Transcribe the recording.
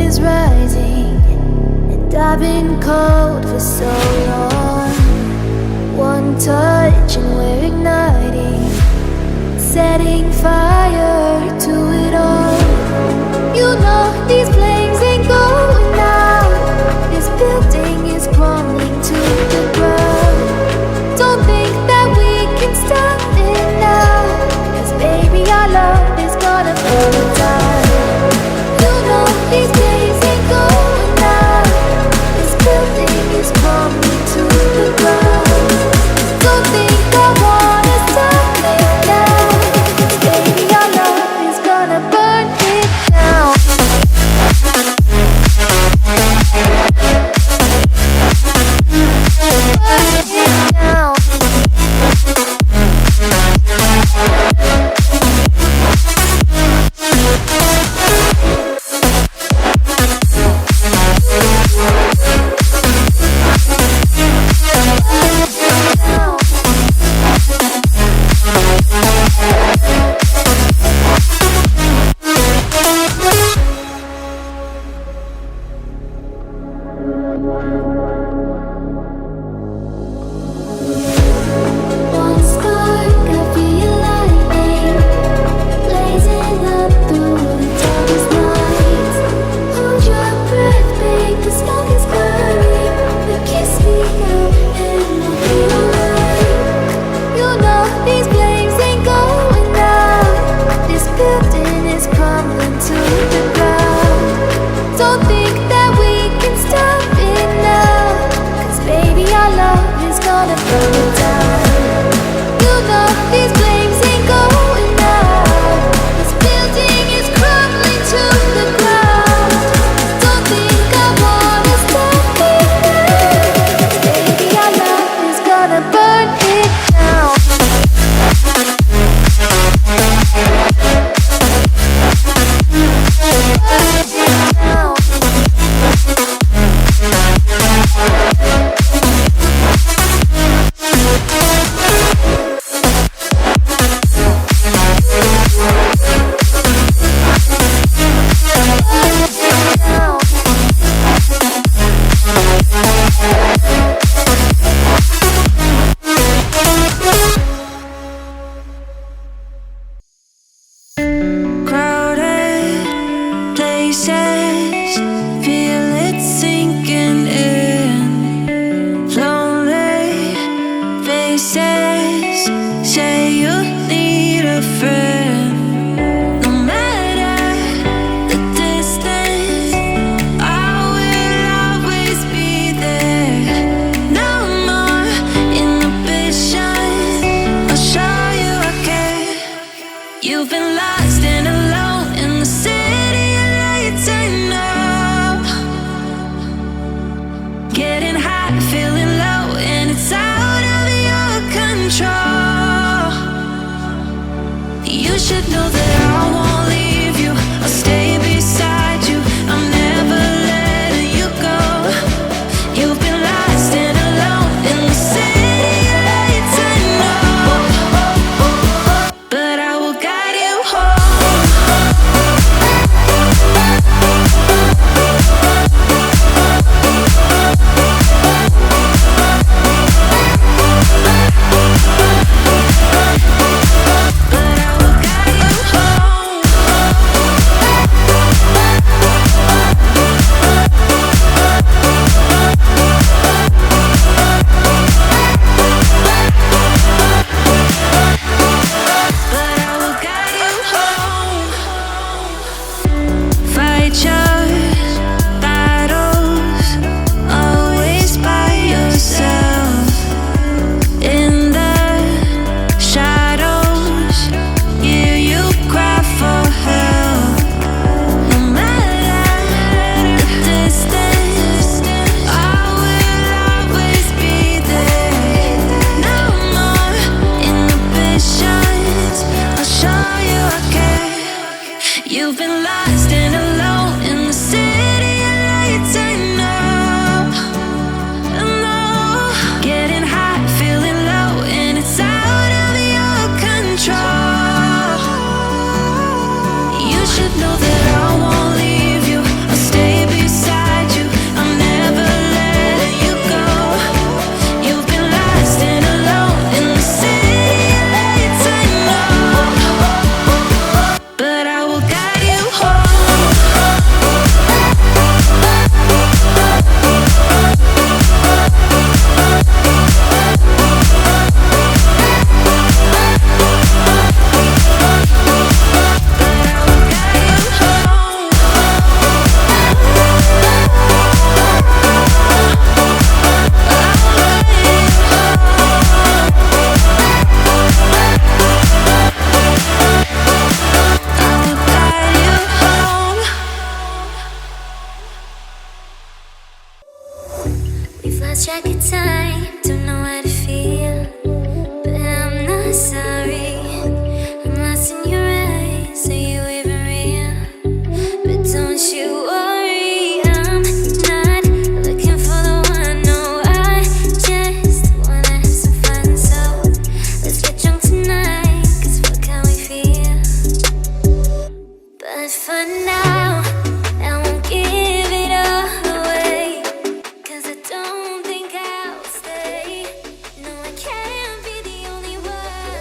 is rising, and I've been cold for so long. One touch and we're igniting, setting fire to it all. You know these flames ain't going out. This building is crumbling to the ground. Don't think that we can stop it now, 'cause baby our love is gonna burn it down. You know these flames ain't going out. This building is crumbling to the ground. Don't think I wanna stop it now, 'cause baby our love is gonna burn it down. should know that I won't leave you. I'll stay second time.